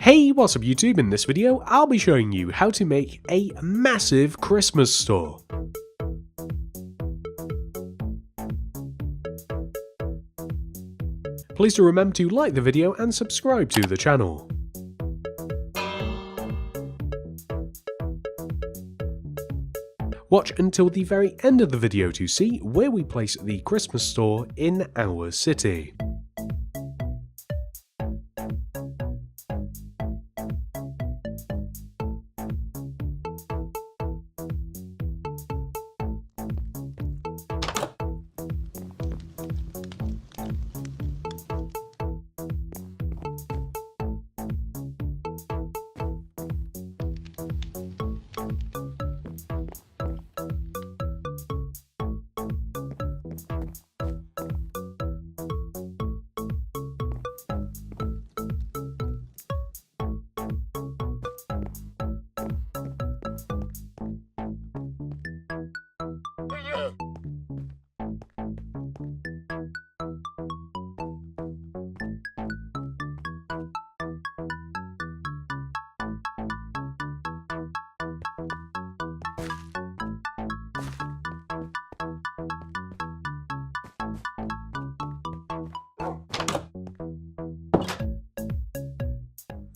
Hey, what's up YouTube? In this video, I'll be showing you how to make a massive Christmas store. Please do remember to like the video and subscribe to the channel. Watch until the very end of the video to see where we place the Christmas store in our city.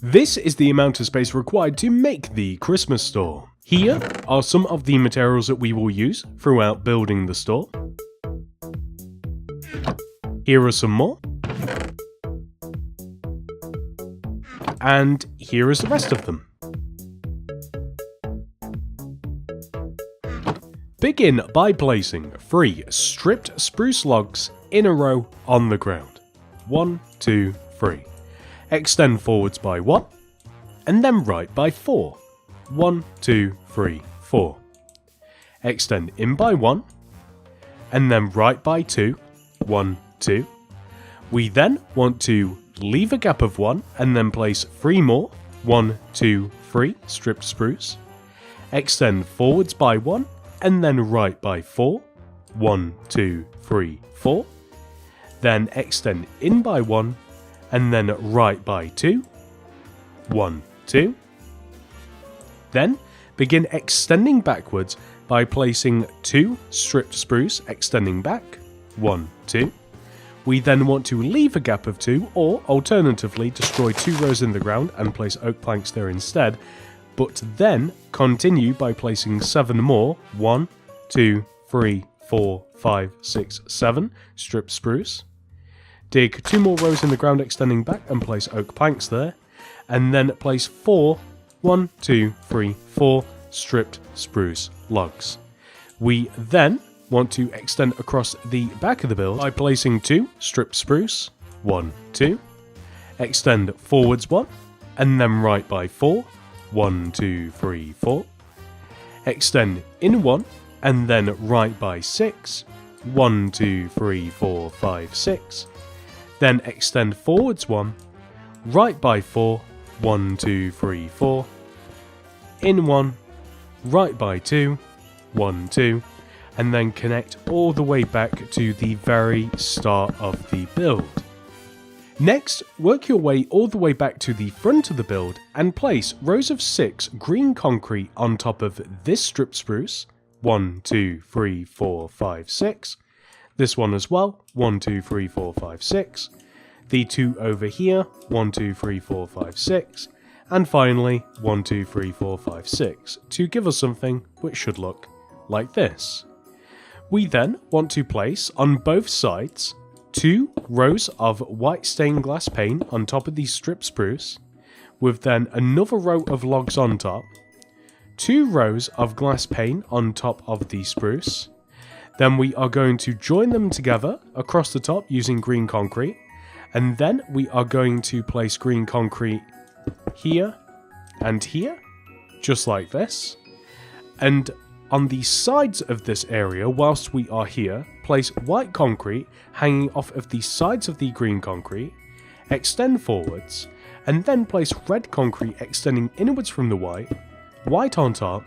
This is the amount of space required to make the Christmas store. Here are some of the materials that we will use throughout building the store. Here are some more. And here is the rest of them. Begin by placing 3 stripped spruce logs in a row on the ground. 1, 2, 3. Extend forwards by 1, and then right by 4. 1, 2, 3, 4. Extend in by 1, and then right by 2. 1, 2. We then want to leave a gap of 1, and then place 3 more. 1, 2, 3 stripped spruce. Extend forwards by 1, and then right by 4. 1, 2, 3, 4. Then extend in by 1, and then right by 2. 1, 2. Then begin extending backwards by placing 2 stripped spruce extending back. 1, 2. We then want to leave a gap of 2, or alternatively destroy 2 rows in the ground and place oak planks there instead, but then continue by placing 7 more. 1, 2, 3, 4, 5, 6, 7 stripped spruce. Dig 2 more rows in the ground extending back and place oak planks there, and then place 4, 1, 2, 3, 4 stripped spruce logs. We then want to extend across the back of the build by placing 2 stripped spruce. 1, 2. Extend forwards 1, and then right by 4. 1, 2, 3, 4. Extend in 1, and then right by 6. 1, 2, 3, 4, 5, 6. Then extend forwards 1, right by 4, 1, 2, 3, 4, in 1, right by 2, 1, 2, and then connect all the way back to the very start of the build. Next, work your way all the way back to the front of the build and place rows of 6 green concrete on top of this strip spruce. 1, 2, 3, 4, 5, 6. This one as well. 1, 2, 3, 4, 5, 6. The 2 over here. 1, 2, 3, 4, 5, 6. And finally, 1, 2, 3, 4, 5, 6. To give us something which should look like this. We then want to place on both sides 2 rows of white stained glass pane on top of the strip spruce, with then another row of logs on top, 2 rows of glass pane on top of the spruce. Then we are going to join them together across the top using green concrete, and then we are going to place green concrete here and here, just like this. And on the sides of this area, whilst we are here, place white concrete hanging off of the sides of the green concrete, extend forwards, and then place red concrete extending inwards from the white on top,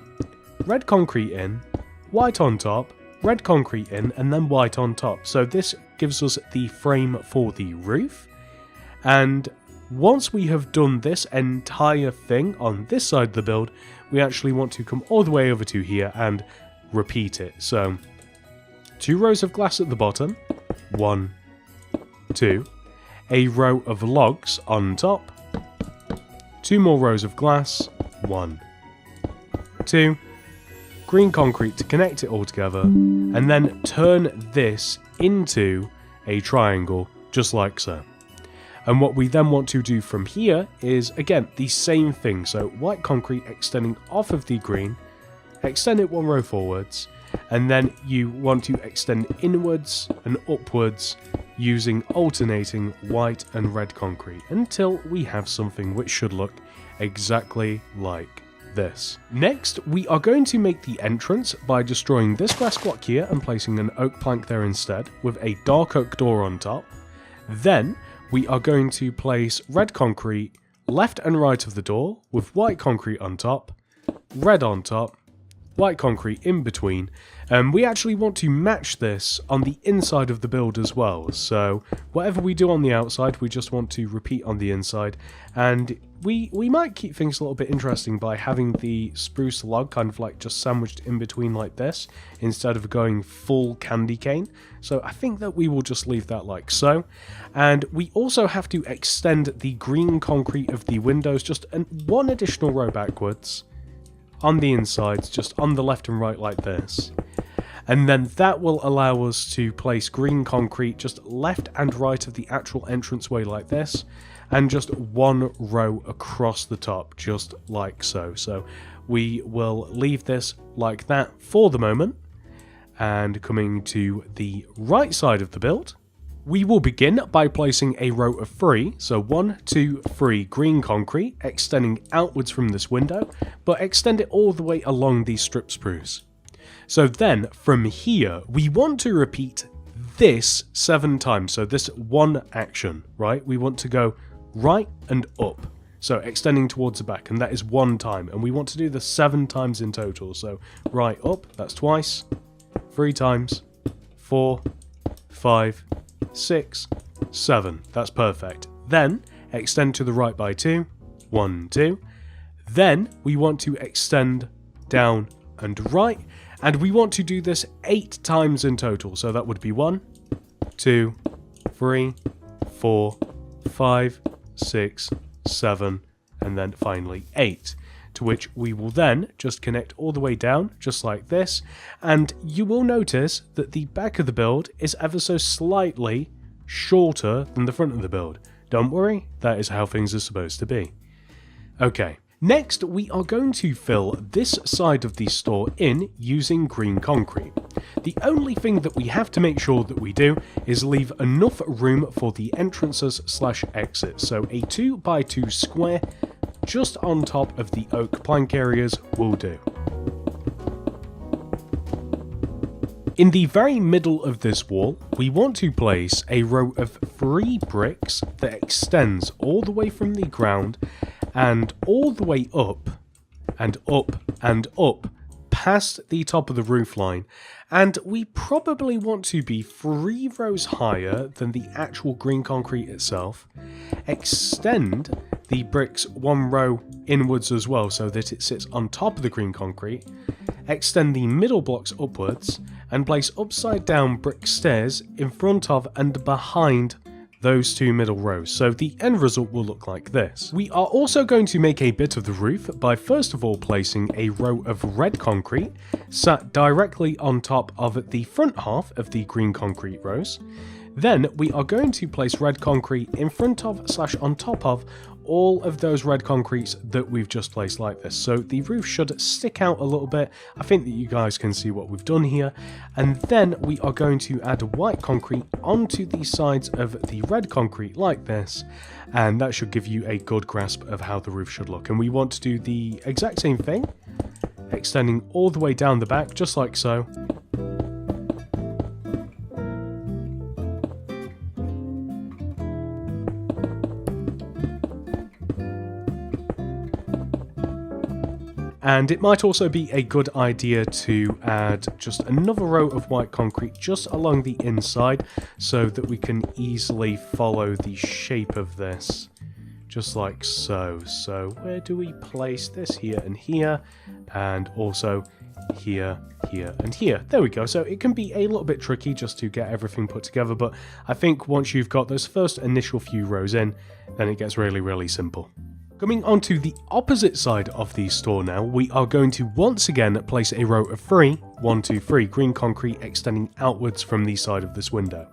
red concrete in, white on top, red concrete in, and then white on top. So this gives us the frame for the roof. And once we have done this entire thing on this side of the build, we actually want to come all the way over to here and repeat it. So 2 rows of glass at the bottom, 1, 2, a row of logs on top, 2 more rows of glass, 1, 2, green concrete to connect it all together, and then turn this into a triangle, just like so. And what we then want to do from here is, again, the same thing. So white concrete extending off of the green, extend it 1 row forwards, and then you want to extend inwards and upwards using alternating white and red concrete until we have something which should look exactly like this. Next, we are going to make the entrance by destroying this glass block here and placing an oak plank there instead, with a dark oak door on top. Then, we are going to place red concrete left and right of the door, with white concrete on top, red on top, white concrete in between. We actually want to match this on the inside of the build as well, so whatever we do on the outside we just want to repeat on the inside, and we might keep things a little bit interesting by having the spruce log kind of like just sandwiched in between like this instead of going full candy cane. So I think that we will just leave that like so. And we also have to extend the green concrete of the windows just 1 additional row backwards on the insides, just on the left and right like this. And then that will allow us to place green concrete just left and right of the actual entranceway like this, and just 1 row across the top, just like so. So we will leave this like that for the moment. And coming to the right side of the build, we will begin by placing a row of 3, so 1, 2, 3 green concrete, extending outwards from this window, but extend it all the way along the strip spruce. So then, from here, we want to repeat this 7 times, so this one action, right? We want to go right and up, so extending towards the back, and that is 1 time, and we want to do this 7 times in total, so right up, that's twice, 3 times, 4, 5, 6, 7, that's perfect. Then, extend to the right by 2, 1, 2, then we want to extend down and right, and we want to do this 8 times in total, so that would be 1, 2, 3, 4, 5, 6, 7, and then finally 8, to which we will then just connect all the way down, just like this, and you will notice that the back of the build is ever so slightly shorter than the front of the build. Don't worry, that is how things are supposed to be. Okay. Next, we are going to fill this side of the store in using green concrete. The only thing that we have to make sure that we do is leave enough room for the entrances / exits, so a 2 by 2 square just on top of the oak plank areas will do. In the very middle of this wall, we want to place a row of 3 bricks that extends all the way from the ground and all the way up and up and up past the top of the roof line, and we probably want to be 3 rows higher than the actual green concrete itself. Extend the bricks 1 row inwards as well so that it sits on top of the green concrete. Extend the middle blocks upwards and place upside down brick stairs in front of and behind those 2 middle rows, so the end result will look like this. We are also going to make a bit of the roof by first of all placing a row of red concrete sat directly on top of the front half of the green concrete rows. Then we are going to place red concrete in front of / on top of all of those red concretes that we've just placed like this. So the roof should stick out a little bit. I think that you guys can see what we've done here. And then we are going to add white concrete onto the sides of the red concrete like this. And that should give you a good grasp of how the roof should look. And we want to do the exact same thing, extending all the way down the back, just like so. And it might also be a good idea to add just another row of white concrete just along the inside so that we can easily follow the shape of this just like so. So where do we place this? Here and here, and also here, here, and here. There we go. So it can be a little bit tricky just to get everything put together, but I think once you've got those first initial few rows in, then it gets really, really simple. Coming on to the opposite side of the store now, we are going to once again place a row of 3, 1, 2, 3 green concrete extending outwards from the side of this window.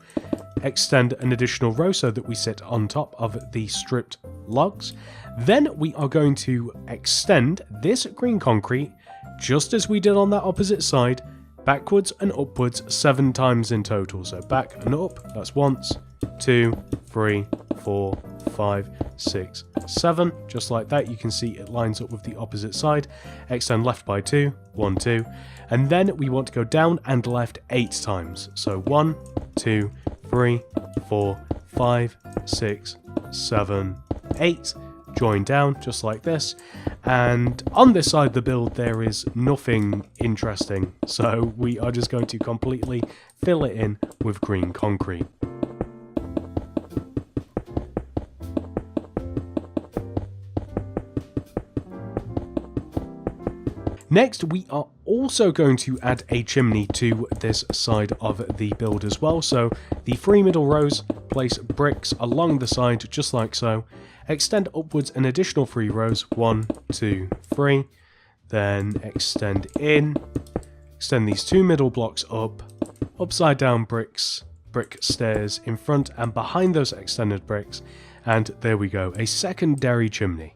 Extend an additional row so that we sit on top of the stripped logs. Then we are going to extend this green concrete, just as we did on that opposite side, backwards and upwards 7 times in total. So back and up, that's once, 2, 3, 4, 5, 6, 7. Just like that, you can see it lines up with the opposite side. Extend left by 2, 1, 2. And then we want to go down and left 8 times. So 1, 2, 3, 4, 5, 6, 7, 8. Join down just like this. And on this side of the build there is nothing interesting, so we are just going to completely fill it in with green concrete. Next, we are also going to add a chimney to this side of the build as well. So the 3 middle rows, place bricks along the side just like so. Extend upwards an additional 3 rows, 1, 2, 3. Then extend in. Extend these 2 middle blocks up. Upside down bricks, brick stairs in front and behind those extended bricks. And there we go, a secondary chimney.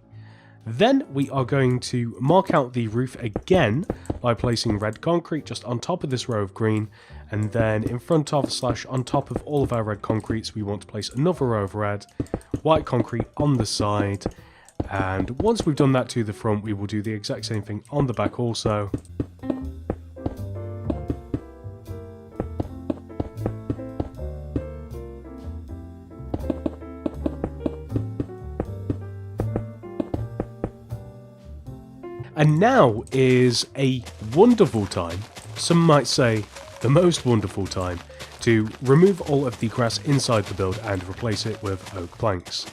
Then we are going to mark out the roof again by placing red concrete just on top of this row of green, and then in front of / on top of all of our red concretes we want to place another row of red, white concrete on the side, and once we've done that to the front we will do the exact same thing on the back also. And now is a wonderful time, some might say the most wonderful time, to remove all of the grass inside the build and replace it with oak planks.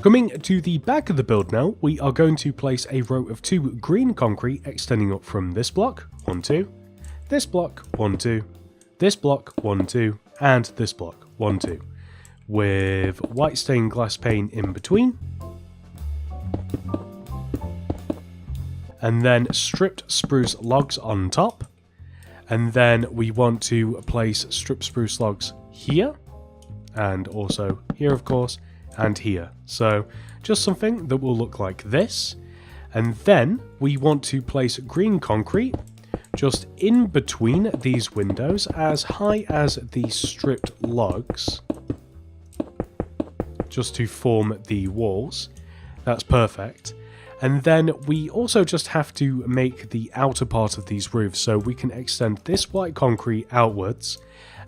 Coming to the back of the build now, we are going to place a row of 2 green concrete extending up from this block, 1, 2, this block, 1, 2, this block, 1, 2, and this block, 1, 2, with white stained glass pane in between, and then stripped spruce logs on top, and then we want to place stripped spruce logs here, and also here of course, and here. So just something that will look like this. And then we want to place green concrete just in between these windows as high as the stripped logs, just to form the walls. That's perfect. And then we also just have to make the outer part of these roofs, so we can extend this white concrete outwards,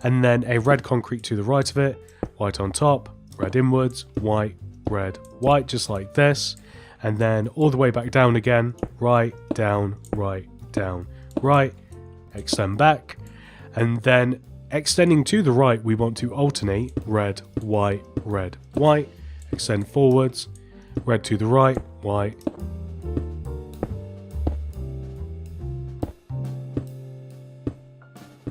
and then a red concrete to the right of it, white on top, red inwards, white, red, white, just like this, and then all the way back down again, right, down, right, extend back, and then extending to the right we want to alternate red, white, extend forwards, red to the right, white.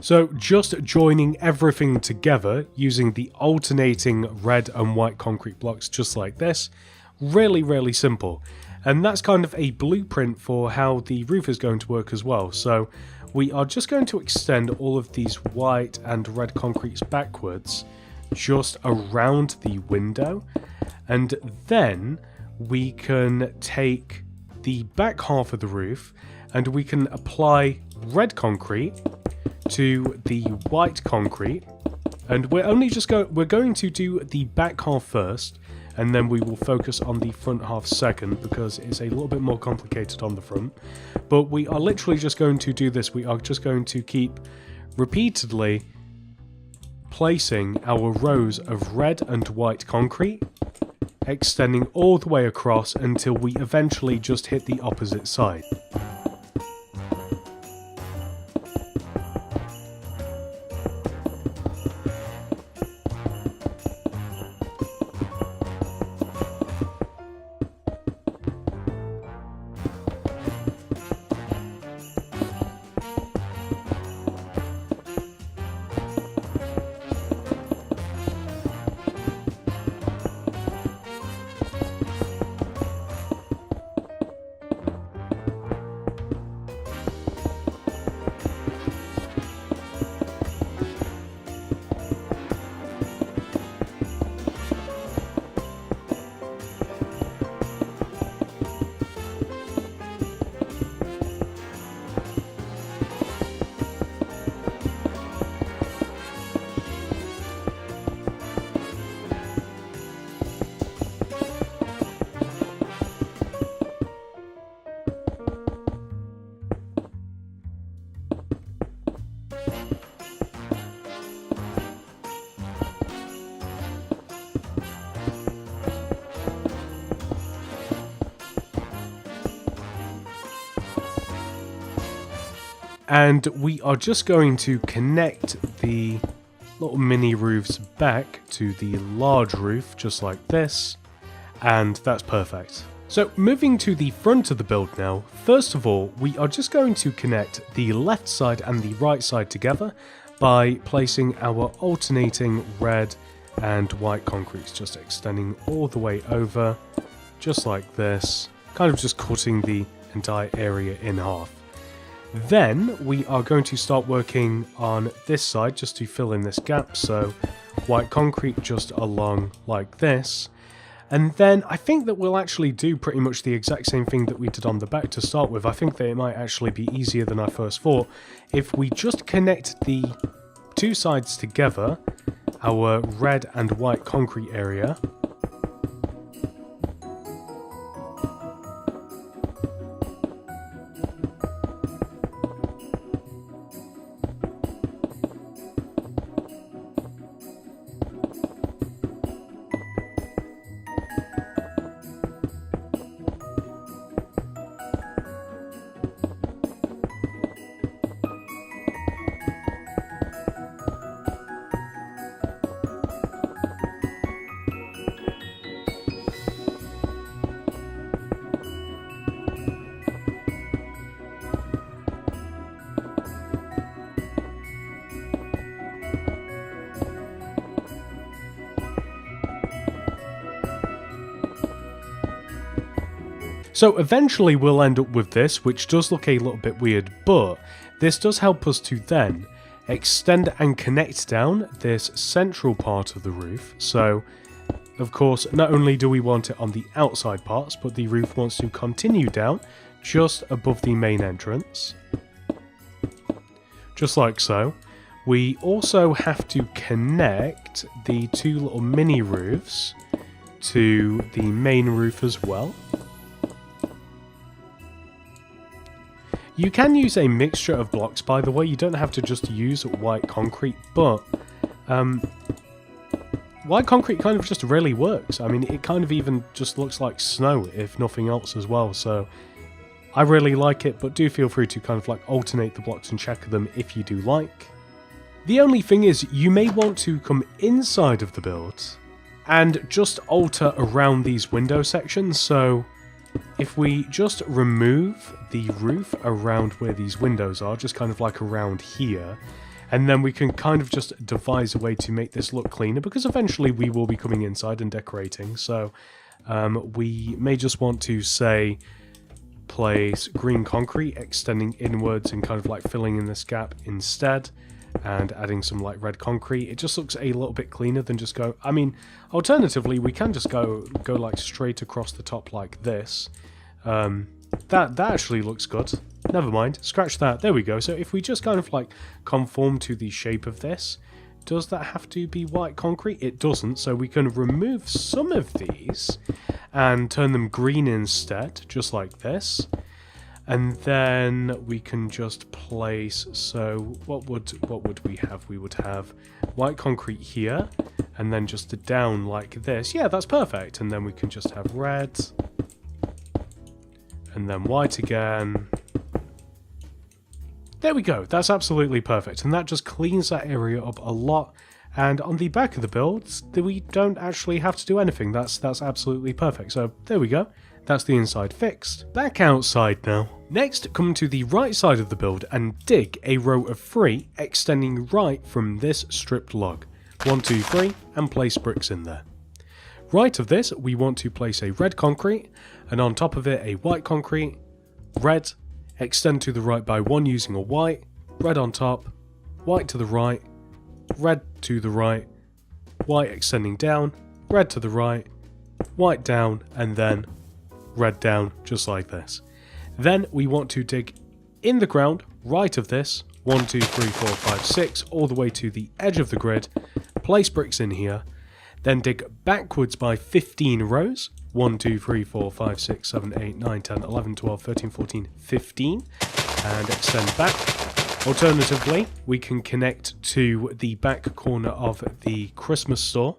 So just joining everything together using the alternating red and white concrete blocks just like this, really simple. And that's kind of a blueprint for how the roof is going to work as well. So we are just going to extend all of these white and red concretes backwards just around the window, and then we can take the back half of the roof and we can apply red concrete to the white concrete, and we're going to do the back half first, and then we will focus on the front half second because it's a little bit more complicated on the front. But we are literally just going to do this. We are just going to keep repeatedly placing our rows of red and white concrete, extending all the way across until we eventually just hit the opposite side. And we are just going to connect the little mini roofs back to the large roof, just like this, and that's perfect. So moving to the front of the build now, first of all, we are just going to connect the left side and the right side together by placing our alternating red and white concretes, just extending all the way over, just like this, kind of just cutting the entire area in half. Then we are going to start working on this side just to fill in this gap, so white concrete just along like this. And then I think that we'll actually do pretty much the exact same thing that we did on the back to start with. I think that it might actually be easier than I first thought if we just connect the two sides together, our red and white concrete area. So eventually we'll end up with this, which does look a little bit weird, but this does help us to then extend and connect down this central part of the roof. So, of course, not only do we want it on the outside parts, but the roof wants to continue down just above the main entrance. just like so. We also have to connect the two little mini roofs to the main roof as well. You can use a mixture of blocks, by the way. You don't have to just use white concrete, but white concrete kind of just really works. I mean, it kind of even just looks like snow, if nothing else as well, so I really like it, but do feel free to kind of like alternate the blocks and check them if you do like. The only thing is, you may want to come inside of the build and just alter around these window sections. So if we just remove the roof around where these windows are, just kind of like around here, and then we can kind of just devise a way to make this look cleaner, because eventually we will be coming inside and decorating. So we may just want to say place green concrete extending inwards and kind of like filling in this gap instead, and adding some like red concrete. It just looks a little bit cleaner than just go... I mean, alternatively, we can just go like straight across the top like this. That actually looks good. Never mind, scratch that. There we go. So if we just kind of like conform to the shape of this, does that have to be white concrete? It doesn't, so we can remove some of these and turn them green instead, just like this. And then we can just place, so what would we have? We would have white concrete here, and then just down like this. Yeah, that's perfect. And then we can just have red, and then white again. There we go, that's absolutely perfect. And that just cleans that area up a lot. And on the back of the builds, we don't actually have to do anything. That's absolutely perfect. So there we go. That's the inside fixed. Back outside now. Next, come to the right side of the build and dig a row of 3 extending right from this stripped log. 1, 2, 3, and place bricks in there. Right of this, we want to place a red concrete, and on top of it a white concrete, red, extend to the right by 1 using a white, red on top, white to the right, red to the right, white extending down, red to the right, white down, and then red down, just like this. Then we want to dig in the ground right of this, 1, 2, 3, 4, 5, 6, all the way to the edge of the grid, place bricks in here, then dig backwards by 15 rows, 1, 2, 3, 4, 5, 6, 7, 8, 9, 10, 11, 12, 13, 14, 15, and extend back. Alternatively, we can connect to the back corner of the Christmas store.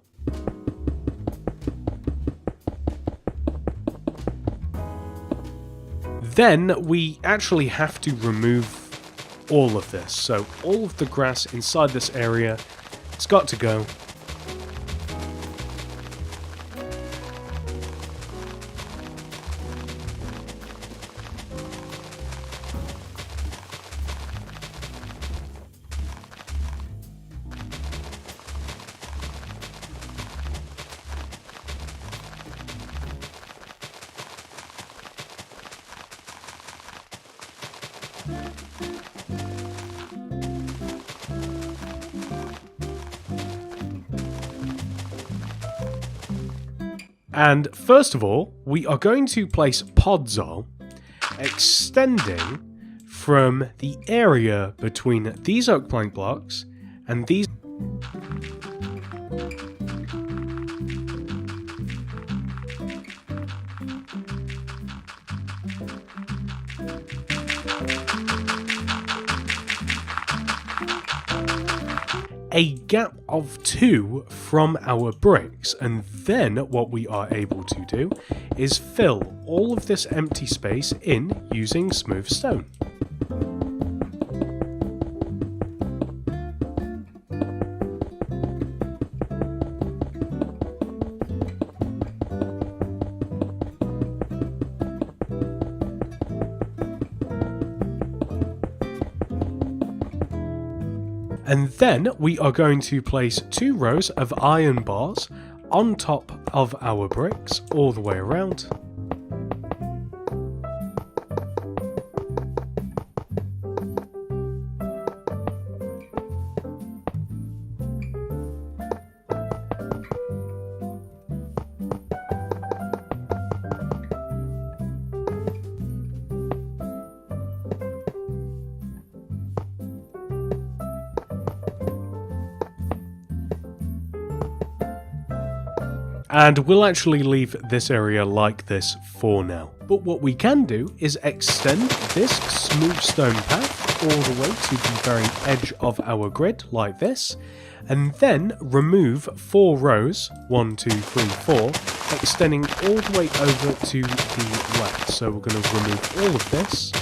Then we actually have to remove all of this. So all of the grass inside this area, it's got to go. And first of all, we are going to place podzol extending from the area between these oak plank blocks and these. A gap of 2 from our bricks, and then what we are able to do is fill all of this empty space in using smooth stone. And then we are going to place 2 rows of iron bars on top of our bricks all the way around. And we'll actually leave this area like this for now. But what we can do is extend this smooth stone path all the way to the very edge of our grid like this, and then remove 4 rows, 1, 2, 3, 4, extending all the way over to the left. So we're going to remove all of this.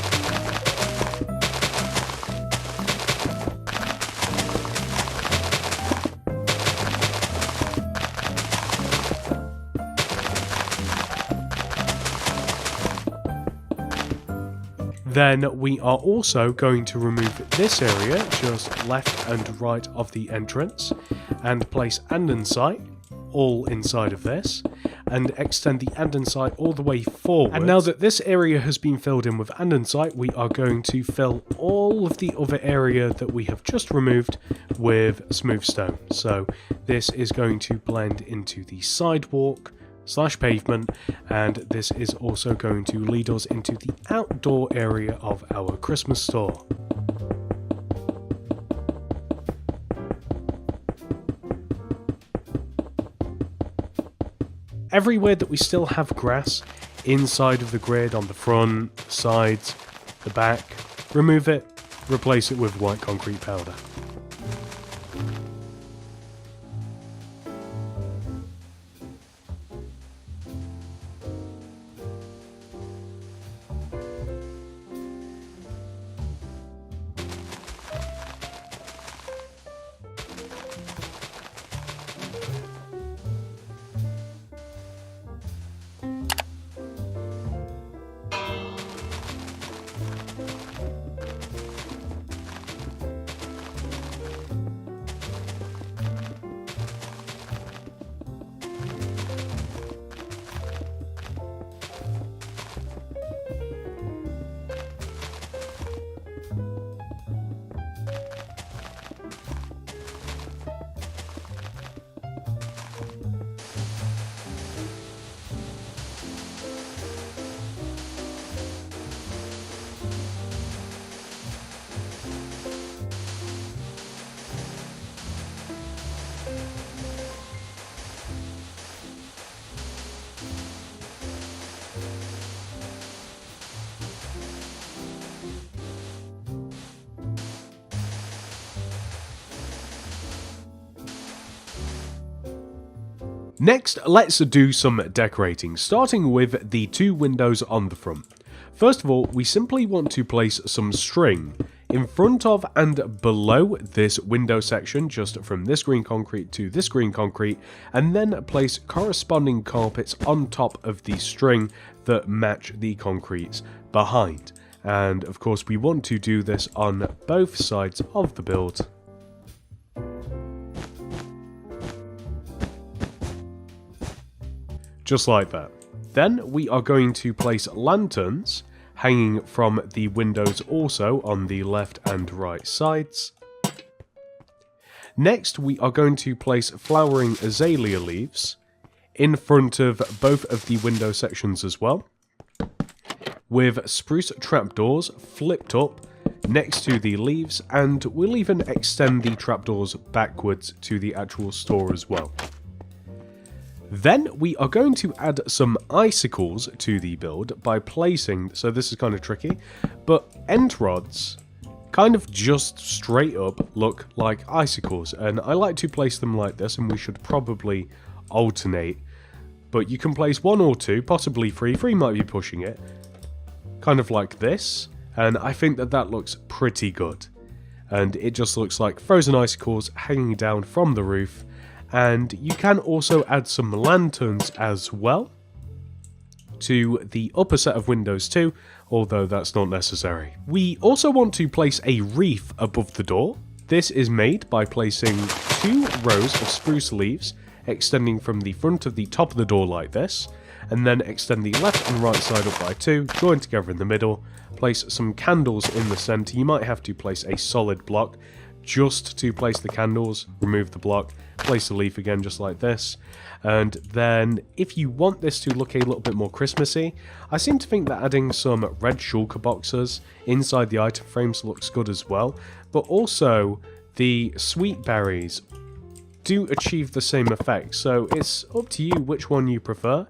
Then we are also going to remove this area, just left and right of the entrance, and place andesite all inside of this, and extend the andesite all the way forward. And now that this area has been filled in with andesite, we are going to fill all of the other area that we have just removed with smooth stone. So this is going to blend into the sidewalk / pavement, and this is also going to lead us into the outdoor area of our Christmas store. Everywhere that we still have grass inside of the grid, on the front, the sides, the back, remove it, replace it with white concrete powder. Next, let's do some decorating, starting with the 2 windows on the front. First of all, we simply want to place some string in front of and below this window section, just from this green concrete to this green concrete, and then place corresponding carpets on top of the string that match the concretes behind. And of course, we want to do this on both sides of the build. Just like that. Then we are going to place lanterns hanging from the windows also on the left and right sides. Next, we are going to place flowering azalea leaves in front of both of the window sections as well, with spruce trapdoors flipped up next to the leaves, and we'll even extend the trapdoors backwards to the actual store as well. Then we are going to add some icicles to the build by placing, so this is kind of tricky, but end rods kind of just straight up look like icicles, and I like to place them like this, and we should probably alternate, but you can place 1 or 2, possibly 3 might be pushing it, kind of like this, and I think that that looks pretty good. And it just looks like frozen icicles hanging down from the roof. And you can also add some lanterns as well to the upper set of windows too, although that's not necessary. We also want to place a wreath above the door. This is made by placing 2 rows of spruce leaves extending from the front of the top of the door like this, and then extend the left and right side up by 2, join together in the middle, place some candles in the centre. You might have to place a solid block just to place the candles, remove the block, place the leaf again just like this, and then if you want this to look a little bit more Christmassy, I seem to think that adding some red shulker boxes inside the item frames looks good as well, but also the sweet berries do achieve the same effect, so it's up to you which one you prefer.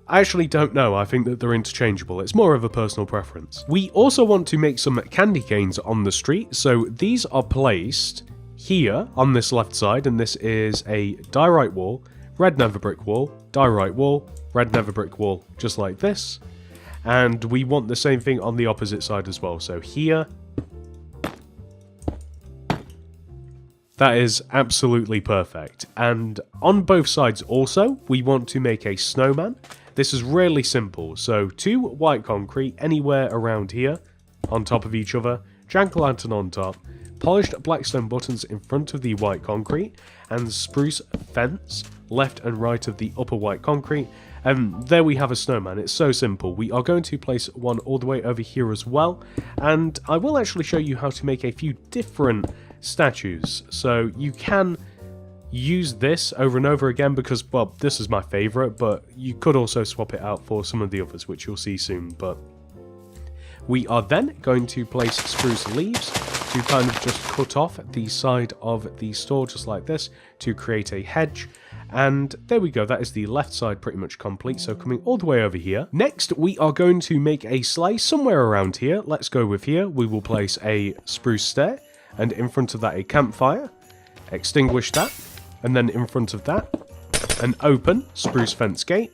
I actually don't know, I think that they're interchangeable, it's more of a personal preference. We also want to make some candy canes on the street, so these are placed here on this left side, and this is a diorite wall, red nether brick wall, diorite wall, red nether brick wall, just like this. And we want the same thing on the opposite side as well, so here. That is absolutely perfect. And on both sides also, we want to make a snowman. This is really simple, so 2 white concrete anywhere around here, on top of each other, jack-o'-lantern on top, polished blackstone buttons in front of the white concrete, and spruce fence left and right of the upper white concrete, and there we have a snowman. It's so simple. We are going to place one all the way over here as well, and I will actually show you how to make a few different statues. So you can use this over and over again because, well, this is my favourite, but you could also swap it out for some of the others, which you'll see soon. But we are then going to place spruce leaves to kind of just cut off the side of the store just like this to create a hedge. And there we go, that is the left side pretty much complete, so coming all the way over here. Next, we are going to make a sleigh somewhere around here. Let's go with here. We will place a spruce stair, and in front of that a campfire. Extinguish that, and then in front of that, an open spruce fence gate.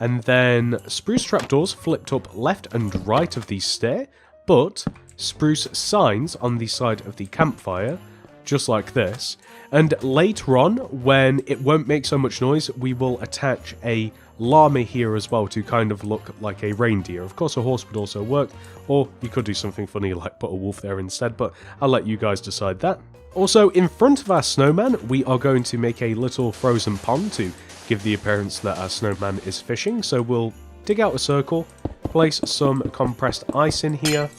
And then spruce trapdoors flipped up left and right of the stair, but spruce signs on the side of the campfire, just like this. And later on, when it won't make so much noise, we will attach a llama here as well to kind of look like a reindeer. Of course, a horse would also work, or you could do something funny like put a wolf there instead, but I'll let you guys decide that. Also, in front of our snowman, we are going to make a little frozen pond to give the appearance that our snowman is fishing. So we'll dig out a circle, place some compressed ice in here,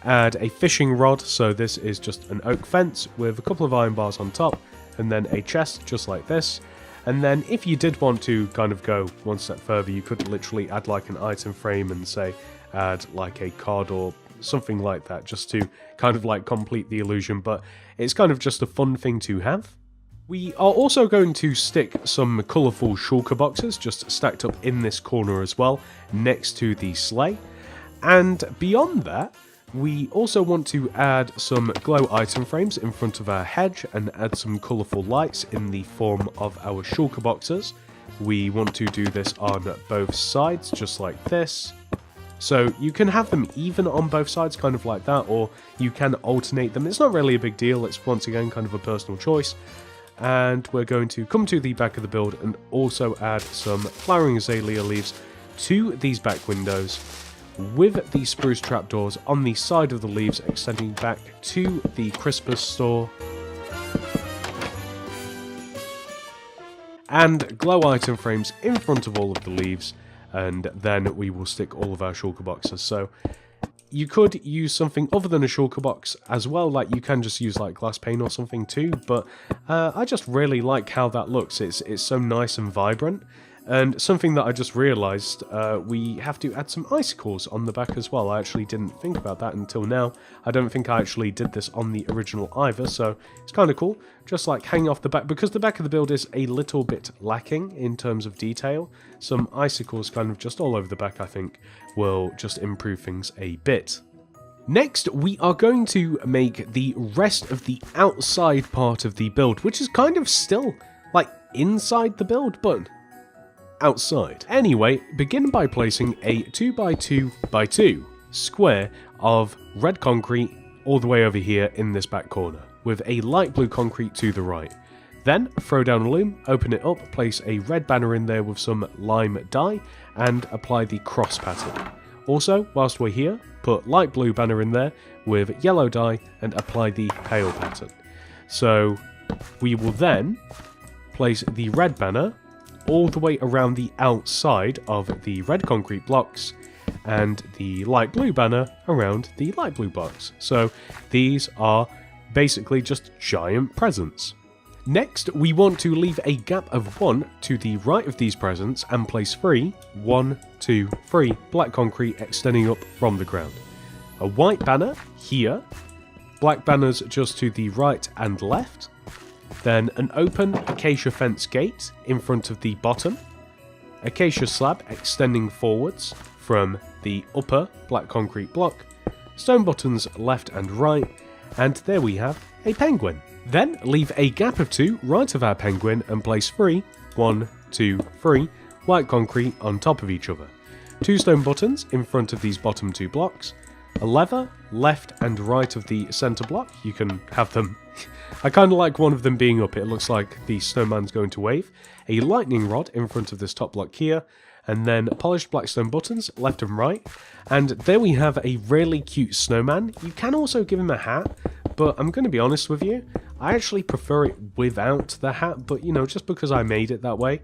add a fishing rod, so this is just an oak fence with a couple of iron bars on top, and then a chest just like this. And then if you did want to kind of go one step further, you could literally add like an item frame and say add like a card or something like that, just to kind of like complete the illusion, but it's kind of just a fun thing to have. We are also going to stick some colourful shulker boxes just stacked up in this corner as well, next to the sleigh. And beyond that, we also want to add some glow item frames in front of our hedge and add some colourful lights in the form of our shulker boxes. We want to do this on both sides, just like this. So you can have them even on both sides, kind of like that, or you can alternate them. It's not really a big deal, it's once again kind of a personal choice. And we're going to come to the back of the build and also add some flowering azalea leaves to these back windows, with the spruce trapdoors on the side of the leaves extending back to the Christmas store. And glow item frames in front of all of the leaves, and then we will stick all of our shulker boxes. So you could use something other than a shulker box as well, like you can just use like glass pane or something too, but I just really like how that looks. It's so nice and vibrant. And something that I just realised, we have to add some icicles on the back as well. I actually didn't think about that until now. I don't think I actually did this on the original either, so it's kind of cool. Just like hanging off the back, because the back of the build is a little bit lacking in terms of detail. Some icicles kind of just all over the back, I think, will just improve things a bit. Next, we are going to make the rest of the outside part of the build, which is kind of still, like, inside the build, but outside. Anyway, begin by placing a 2x2x2 square of red concrete all the way over here in this back corner, with a light blue concrete to the right. Then throw down a loom, open it up, place a red banner in there with some lime dye, and apply the cross pattern. Also, whilst we're here, put light blue banner in there with yellow dye and apply the pale pattern. So we will then place the red banner all the way around the outside of the red concrete blocks and the light blue banner around the light blue box. So these are basically just giant presents. Next, we want to leave a gap of 1 to the right of these presents and place 3, 1, 2, 3 black concrete extending up from the ground. A white banner here, black banners just to the right and left, then an open acacia fence gate in front of the bottom, acacia slab extending forwards from the upper black concrete block, stone buttons left and right, and there we have a penguin. Then leave a gap of 2 right of our penguin and place 3, 1, 2, 3, white concrete on top of each other. 2 stone buttons in front of these bottom 2 blocks, a lever left and right of the centre block. You can have them. I kind of like one of them being up. It looks like the snowman's going to wave. A lightning rod in front of this top block here, and then polished black stone buttons left and right. And there we have a really cute snowman. You can also give him a hat, but I'm going to be honest with you, I actually prefer it without the hat, but you know, just because I made it that way.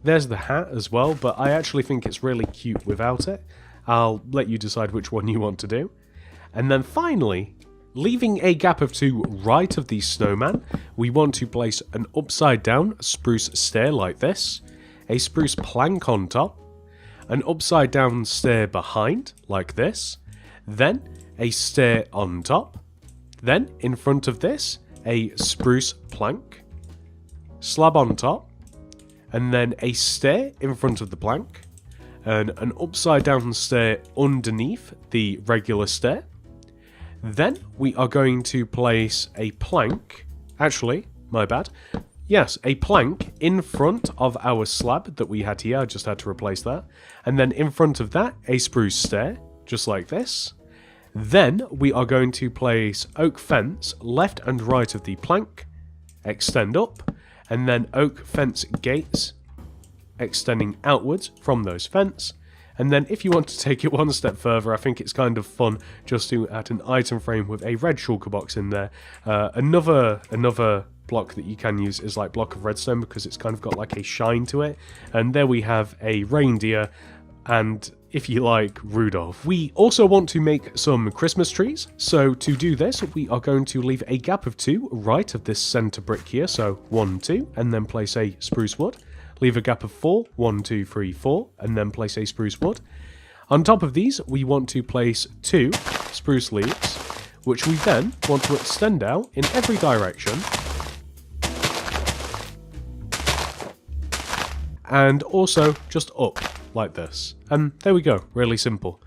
There's the hat as well, but I actually think it's really cute without it. I'll let you decide which one you want to do. And then finally, leaving a gap of 2 right of the snowman, we want to place an upside down spruce stair like this, a spruce plank on top, an upside down stair behind like this, then a stair on top, then in front of this, a spruce plank, slab on top, and then a stair in front of the plank, and an upside down stair underneath the regular stair. Then we are going to place a plank, actually, my bad, yes, a plank in front of our slab that we had here. I just had to replace that. And then in front of that, a spruce stair, just like this. Then we are going to place oak fence left and right of the plank, extend up, and then oak fence gates extending outwards from those fence. And then if you want to take it one step further, I think it's kind of fun just to add an item frame with a red shulker box in there. Another block that you can use is like block of redstone, because it's kind of got like a shine to it. And there we have a reindeer and, if you like, Rudolph. We also want to make some Christmas trees. So to do this, we are going to leave a gap of 2 right of this center brick here. So 1, 2, and then place a spruce wood. Leave a gap of 4, 1, 2, 3, 4, and then place a spruce wood. On top of these, we want to place 2 spruce leaves, which we then want to extend out in every direction. And also just up, like this. And there we go, really simple.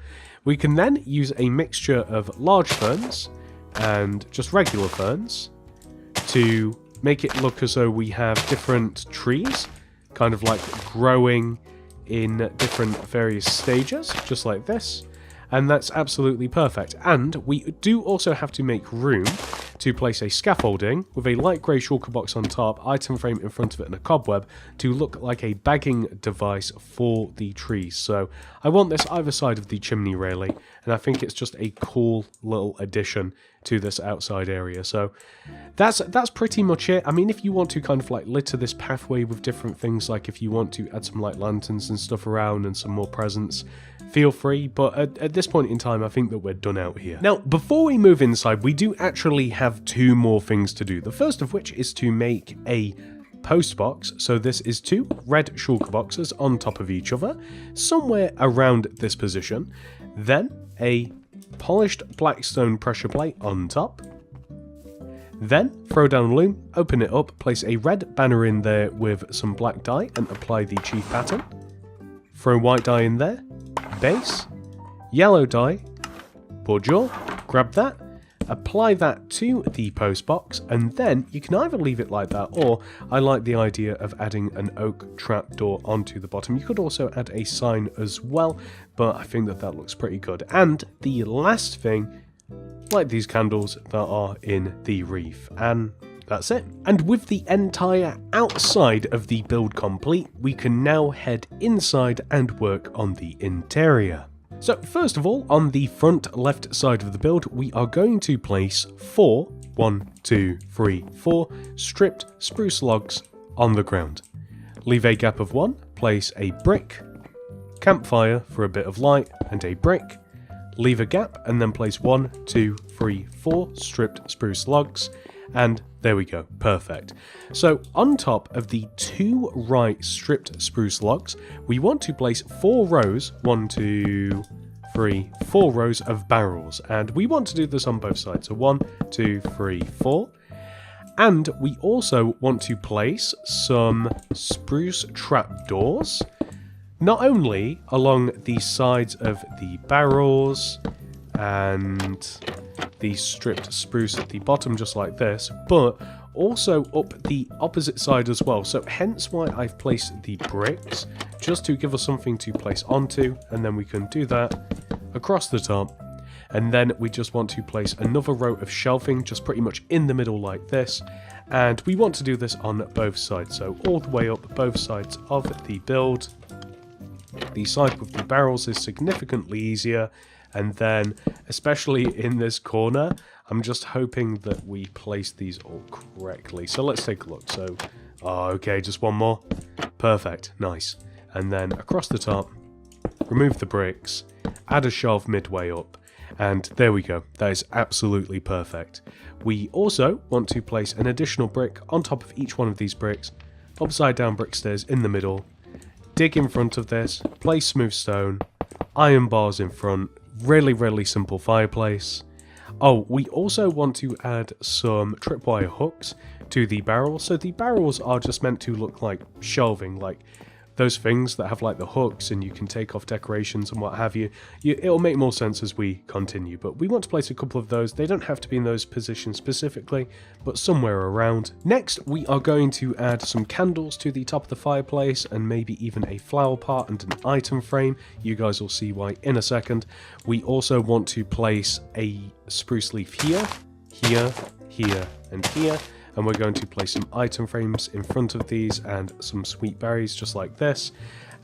We can then use a mixture of large ferns and just regular ferns to make it look as though we have different trees, kind of like growing in different various stages, just like this. And that's absolutely perfect. And we do also have to make room to place a scaffolding with a light grey shulker box on top, item frame in front of it, and a cobweb to look like a bagging device for the trees. So I want this either side of the chimney really, and I think it's just a cool little addition to this outside area. So that's pretty much it. I mean, if you want to kind of like litter this pathway with different things, like if you want to add some like lanterns and stuff around and some more presents, feel free, but at this point in time, I think that we're done out here. Now, before we move inside, we do actually have 2 more things to do. The first of which is to make a post box. So this is 2 red shulker boxes on top of each other, somewhere around this position. Then a polished black stone pressure plate on top. Then throw down a loom, open it up, place a red banner in there with some black dye and apply the chief pattern. Throw white dye in there. Base, yellow dye, bordeaux, grab that, apply that to the post box, and then you can either leave it like that, or I like the idea of adding an oak trapdoor onto the bottom. You could also add a sign as well, but I think that looks pretty good. And the last thing, like these candles that are in the wreath, and that's it. And with the entire outside of the build complete, we can now head inside and work on the interior. So first of all, on the front left side of the build, we are going to place 4 stripped spruce logs on the ground. Leave a gap of 1, place a brick, campfire for a bit of light, and a brick. Leave a gap and then place 1, 2, 3, 4 stripped spruce logs, and there we go, perfect. So on top of the 2 right stripped spruce logs, we want to place 4 rows, 1, 2, 3, 4 rows of barrels, and we want to do this on both sides. So 1, 2, 3, 4. And we also want to place some spruce trapdoors, not only along the sides of the barrels and the stripped spruce at the bottom, just like this, but also up the opposite side as well. So hence why I've placed the bricks, just to give us something to place onto, and then we can do that across the top. And then we just want to place another row of shelving just pretty much in the middle like this. And we want to do this on both sides, so all the way up both sides of the build. The side with the barrels is significantly easier, and then especially in this corner, I'm just hoping that we place these all correctly. So let's take a look. So, okay, just one more. Perfect, nice. And then across the top, remove the bricks, add a shelf midway up, and there we go. That is absolutely perfect. We also want to place an additional brick on top of each one of these bricks, upside down brick stairs in the middle, dig in front of this, place smooth stone, iron bars in front, really simple fireplace. Oh, we also want to add some tripwire hooks to the barrels. So the barrels are just meant to look like shelving, like those things that have like the hooks and you can take off decorations and what have you. It'll make more sense as we continue, but we want to place a couple of those. They don't have to be in those positions specifically, but somewhere around. Next, we are going to add some candles to the top of the fireplace and maybe even a flower pot and an item frame. You guys will see why in a second. We also want to place a spruce leaf here, here, here, and here. And we're going to place some item frames in front of these and some sweet berries just like this.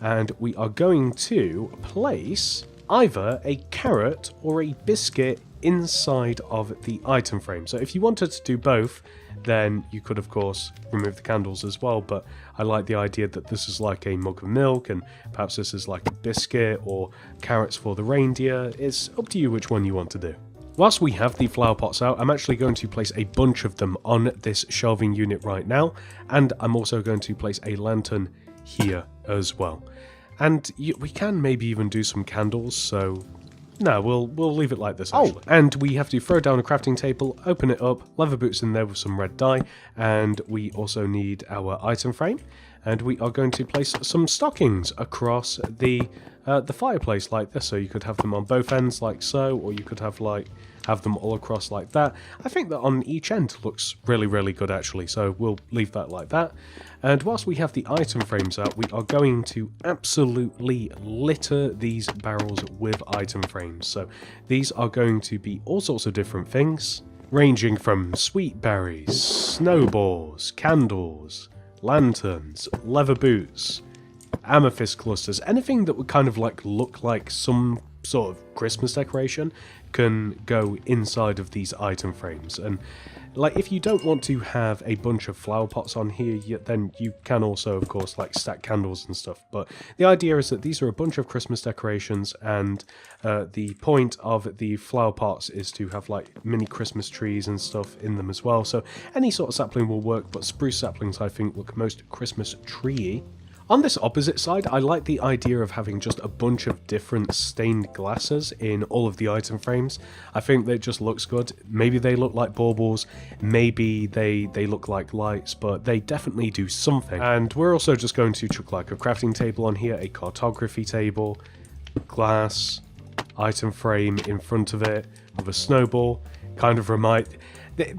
And we are going to place either a carrot or a biscuit inside of the item frame. So if you wanted to do both, then you could of course remove the candles as well, but I like the idea that this is like a mug of milk and perhaps this is like a biscuit or carrots for the reindeer. It's up to you which one you want to do. Whilst we have the flower pots out, I'm actually going to place a bunch of them on this shelving unit right now, and I'm also going to place a lantern here as well. And we can maybe even do some candles, so no, we'll leave it like this actually. Oh, and we have to throw down a crafting table, open it up, leather boots in there with some red dye, and we also need our item frame, and we are going to place some stockings across the fireplace like this, so you could have them on both ends like so, or you could have them all across like that. I think that on each end looks really good actually, so we'll leave that like that. And whilst we have the item frames out, we are going to absolutely litter these barrels with item frames. So these are going to be all sorts of different things, ranging from sweet berries, snowballs, candles, lanterns, leather boots, amethyst clusters, anything that would kind of like look like some sort of Christmas decoration can go inside of these item frames. And like if you don't want to have a bunch of flower pots on here, then you can also of course like stack candles and stuff, but the idea is that these are a bunch of Christmas decorations, and the point of the flower pots is to have like mini Christmas trees and stuff in them as well. So any sort of sapling will work, but spruce saplings I think look most Christmas tree-y. On this opposite side, I like the idea of having just a bunch of different stained glasses in all of the item frames. I think that just looks good. Maybe they look like baubles, maybe they look like lights, but they definitely do something. And we're also just going to chuck like a crafting table on here, a cartography table, glass, item frame in front of it with a snowball. Kind of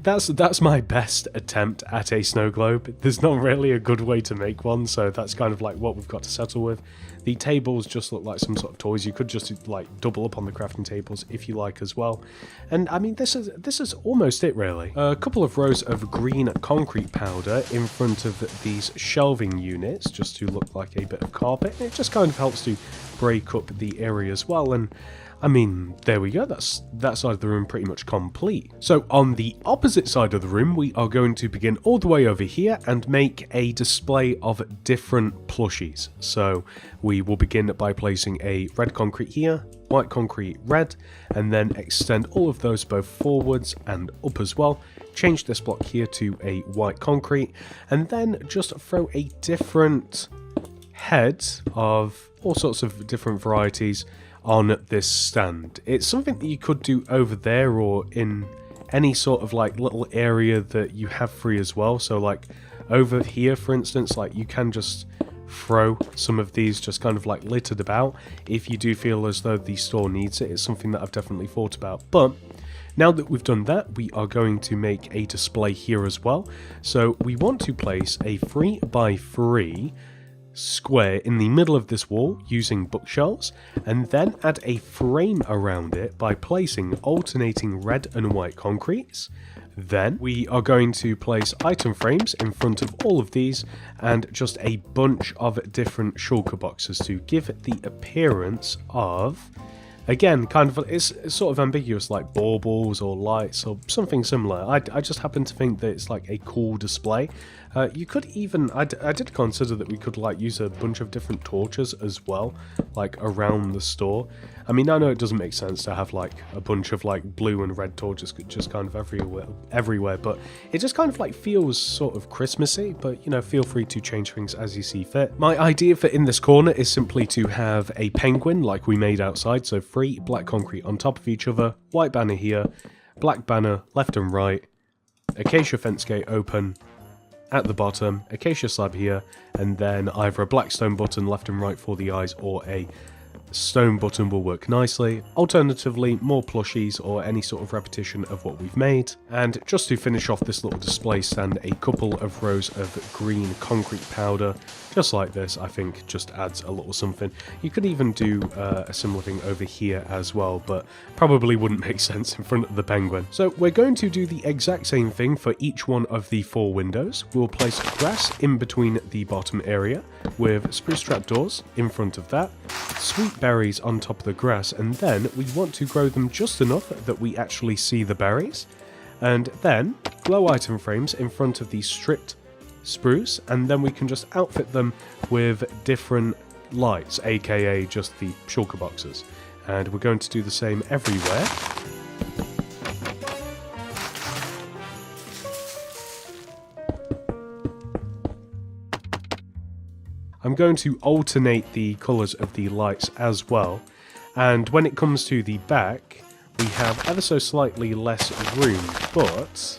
that's my best attempt at a snow globe. There's not really a good way to make one, so that's kind of like what we've got to settle with. The tables just look like some sort of toys. You could just like double up on the crafting tables if you like as well. And I mean, this is almost it really. A couple of rows of green concrete powder in front of these shelving units just to look like a bit of carpet. It just kind of helps to break up the area as well. And I mean, there we go, that's that side of the room pretty much complete. So on the opposite side of the room, we are going to begin all the way over here and make a display of different plushies. So we will begin by placing a red concrete here, white concrete red, and then extend all of those both forwards and up as well. Change this block here to a white concrete, and then just throw a different head of all sorts of different varieties on this stand. It's something that you could do over there or in any sort of like little area that you have free as well. So like over here, for instance, like you can just throw some of these just kind of like littered about if you do feel as though the store needs it. It's something that I've definitely thought about. But now that we've done that, we are going to make a display here as well. So we want to place a 3x3 square in the middle of this wall using bookshelves, and then add a frame around it by placing alternating red and white concretes. Then we are going to place item frames in front of all of these and just a bunch of different shulker boxes to give it the appearance of, again, kind of, it's sort of ambiguous, like baubles or lights or something similar. I just happen to think that it's like a cool display. You could even, I did consider that we could like use a bunch of different torches as well, like around the store. I mean, I know it doesn't make sense to have like a bunch of like blue and red torches just kind of everywhere, but it just kind of like feels sort of Christmassy. But you know, feel free to change things as you see fit. My idea for in this corner is simply to have a penguin like we made outside, so 3 black concrete on top of each other, white banner here, black banner left and right, acacia fence gate open at the bottom, acacia slab here, and then either a black stone button left and right for the eyes or a stone button will work nicely. Alternatively, more plushies or any sort of repetition of what we've made. And just to finish off this little display stand, a couple of rows of green concrete powder, just like this. I think just adds a little something. You could even do a similar thing over here as well, but probably wouldn't make sense in front of the penguin. So we're going to do the exact same thing for each one of the 4 windows. We'll place grass in between the bottom area with spruce trapdoors in front of that, sweet berries on top of the grass, and then we want to grow them just enough that we actually see the berries, and then glow item frames in front of the stripped spruce, and then we can just outfit them with different lights, aka just the shulker boxes, and we're going to do the same everywhere. I'm going to alternate the colours of the lights as well, and when it comes to the back, we have ever so slightly less room, but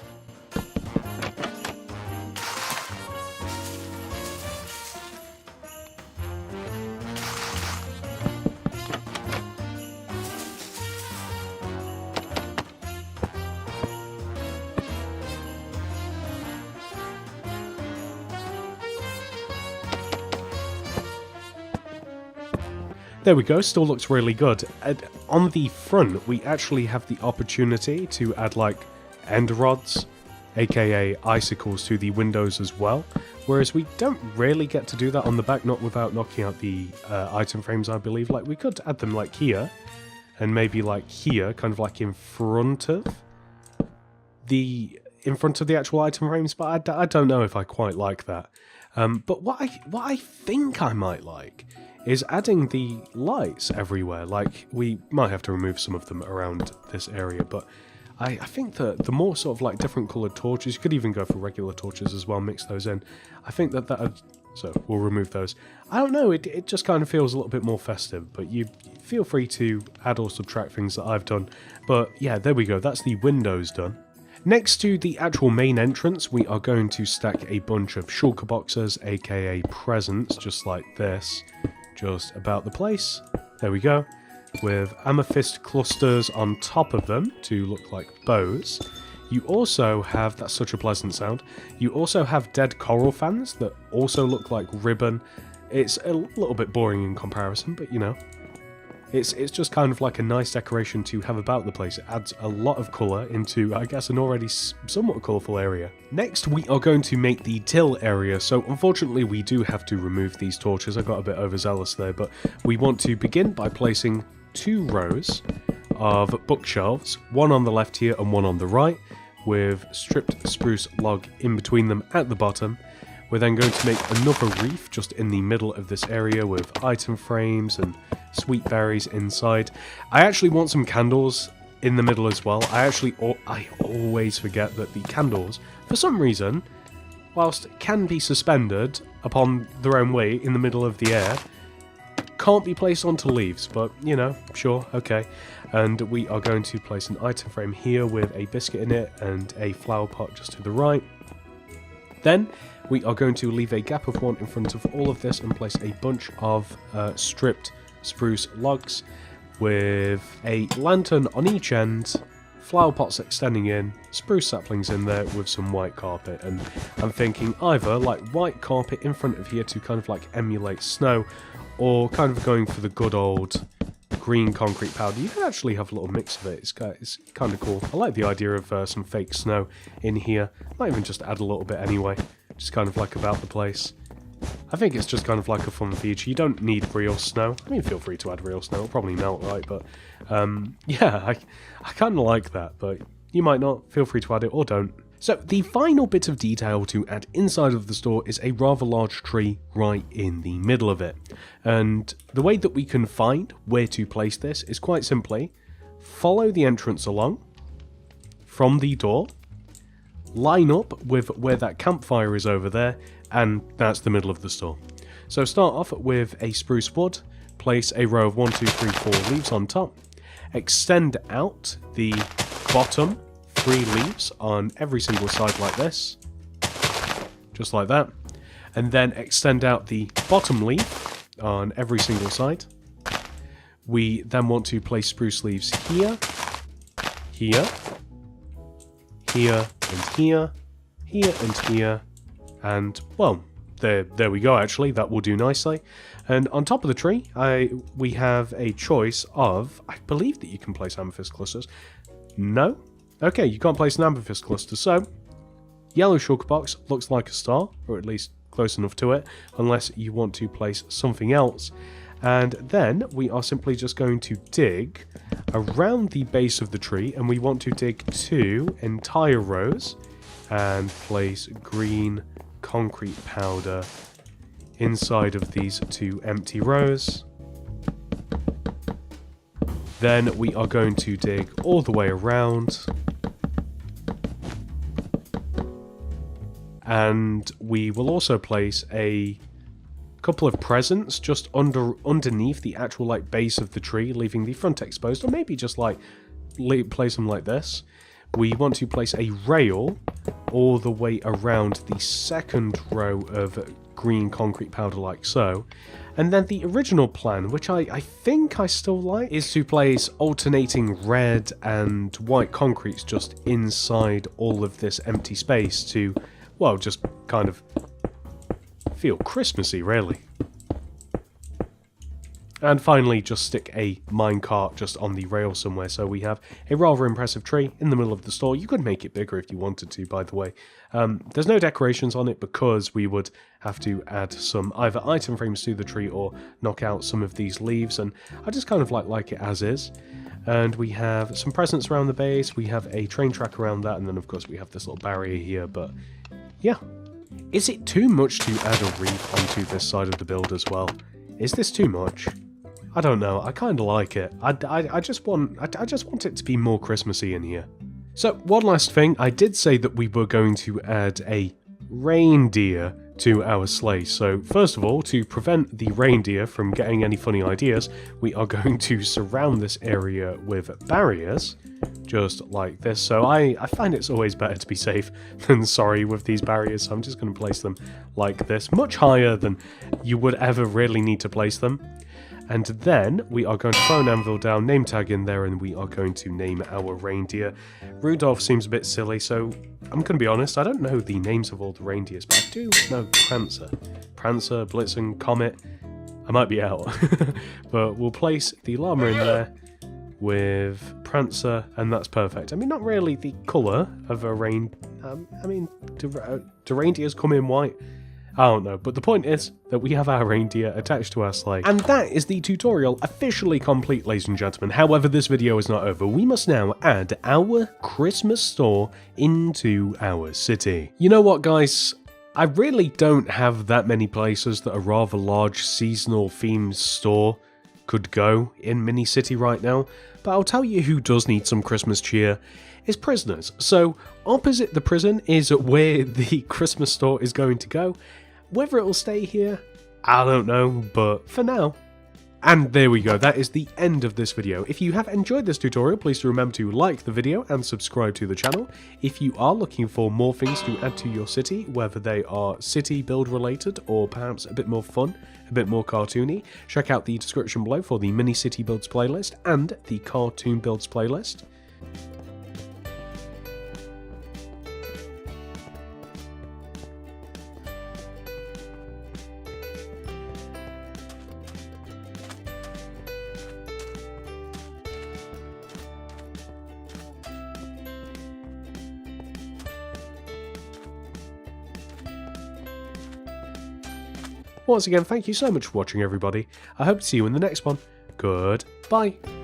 there we go, still looks really good. And on the front, we actually have the opportunity to add like end rods, aka icicles, to the windows as well. Whereas we don't really get to do that on the back, not without knocking out the item frames, I believe. Like we could add them like here, and maybe like here, kind of like in front of the actual item frames, but I don't know if I quite like that. But what I think I might like is adding the lights everywhere. Like, we might have to remove some of them around this area, but I think that the more sort of like different coloured torches, you could even go for regular torches as well, mix those in. I think that so we'll remove those. I don't know, it just kind of feels a little bit more festive, but you feel free to add or subtract things that I've done. But yeah, there we go, that's the windows done. Next to the actual main entrance, we are going to stack a bunch of shulker boxes, aka presents, just like this, just about the place. There we go. With amethyst clusters on top of them to look like bows. You also have, that's such a pleasant sound, you also have dead coral fans that also look like ribbon. It's a little bit boring in comparison, but you know, it's just kind of like a nice decoration to have about the place. It adds a lot of colour into, I guess, an already somewhat colourful area. Next, we are going to make the till area. So unfortunately, we do have to remove these torches. I got a bit overzealous there, but we want to begin by placing 2 rows of bookshelves, one on the left here and one on the right, with stripped spruce log in between them at the bottom. We're then going to make another reef just in the middle of this area with item frames and sweet berries inside. I actually want some candles in the middle as well. I always forget that the candles, for some reason, whilst can be suspended upon their own weight in the middle of the air, can't be placed onto leaves, but, you know, sure, okay. And we are going to place an item frame here with a biscuit in it and a flower pot just to the right. Then we are going to leave a gap of 1 in front of all of this and place a bunch of stripped spruce logs with a lantern on each end, flower pots extending in, spruce saplings in there with some white carpet. And I'm thinking either like white carpet in front of here to kind of like emulate snow, or kind of going for the good old green concrete powder. You can actually have a little mix of it. It's kind of cool. I like the idea of some fake snow in here. Might even just add a little bit anyway, just kind of like about the place. I think it's just kind of like a fun feature. You don't need real snow. I mean, feel free to add real snow. It'll probably melt, right? But yeah, I kind of like that. But you might not. Feel free to add it or don't. So the final bit of detail to add inside of the store is a rather large tree right in the middle of it. And the way that we can find where to place this is quite simply follow the entrance along from the door, line up with where that campfire is over there, and that's the middle of the store. So start off with a spruce wood, place a row of 1, 2, 3, 4 leaves on top, extend out the bottom 3 leaves on every single side like this, just like that, and then extend out the bottom leaf on every single side. We then want to place spruce leaves here, here, here, and here, here, and here, and, well, there we go, actually. That will do nicely. And on top of the tree, we have a choice of, I believe that you can place amethyst clusters. No? Okay, you can't place an amethyst cluster, so yellow shulker box looks like a star, or at least close enough to it, unless you want to place something else. And then we are simply just going to dig around the base of the tree, and we want to dig 2 entire rows and place green concrete powder inside of these 2 empty rows. Then we are going to dig all the way around, and we will also place a couple of presents just underneath the actual like base of the tree, leaving the front exposed, or maybe just like place them like this. We want to place a rail all the way around the second row of green concrete powder like so. And then the original plan, which I think I still like, is to place alternating red and white concretes just inside all of this empty space to, well, just kind of feel Christmassy, really. And finally, just stick a minecart just on the rail somewhere, so we have a rather impressive tree in the middle of the store. You could make it bigger if you wanted to, by the way. There's no decorations on it because we would have to add some either item frames to the tree or knock out some of these leaves, and I just kind of like it as is. And we have some presents around the base, we have a train track around that, and then of course we have this little barrier here, but yeah. Is it too much to add a wreath onto this side of the build as well? Is this too much? I don't know, I kind of like it. I just want it to be more Christmassy in here. So, one last thing, I did say that we were going to add a reindeer to our sleigh. So, first of all, to prevent the reindeer from getting any funny ideas, we are going to surround this area with barriers, just like this. So I find it's always better to be safe than sorry with these barriers, so I'm just going to place them like this, much higher than you would ever really need to place them. And then we are going to throw an anvil down, name tag in there, and we are going to name our reindeer. Rudolph seems a bit silly, so I'm going to be honest, I don't know the names of all the reindeers, but I do know Prancer. Prancer, Blitzen, Comet. I might be out. But we'll place the llama in there with Prancer, and that's perfect. I mean, not really the colour of a I mean, do reindeers come in white? I don't know, but the point is that we have our reindeer attached to our sleigh. And that is the tutorial officially complete, ladies and gentlemen. However, this video is not over. We must now add our Christmas store into our city. You know what, guys? I really don't have that many places that a rather large seasonal themed store could go in Mini City right now, but I'll tell you who does need some Christmas cheer. Is Prisoners. So opposite the prison is where the Christmas store is going to go. Whether it will stay here, I don't know, but for now, And there we go, that is the end of this video. If you have enjoyed this tutorial, please do remember to like the video and subscribe to the channel. If you are looking for more things to add to your city, whether they are city build related or perhaps a bit more fun, a bit more cartoony, check out the description below for the mini city builds playlist and the cartoon builds playlist. Once again, thank you so much for watching, everybody. I hope to see you in the next one. Goodbye.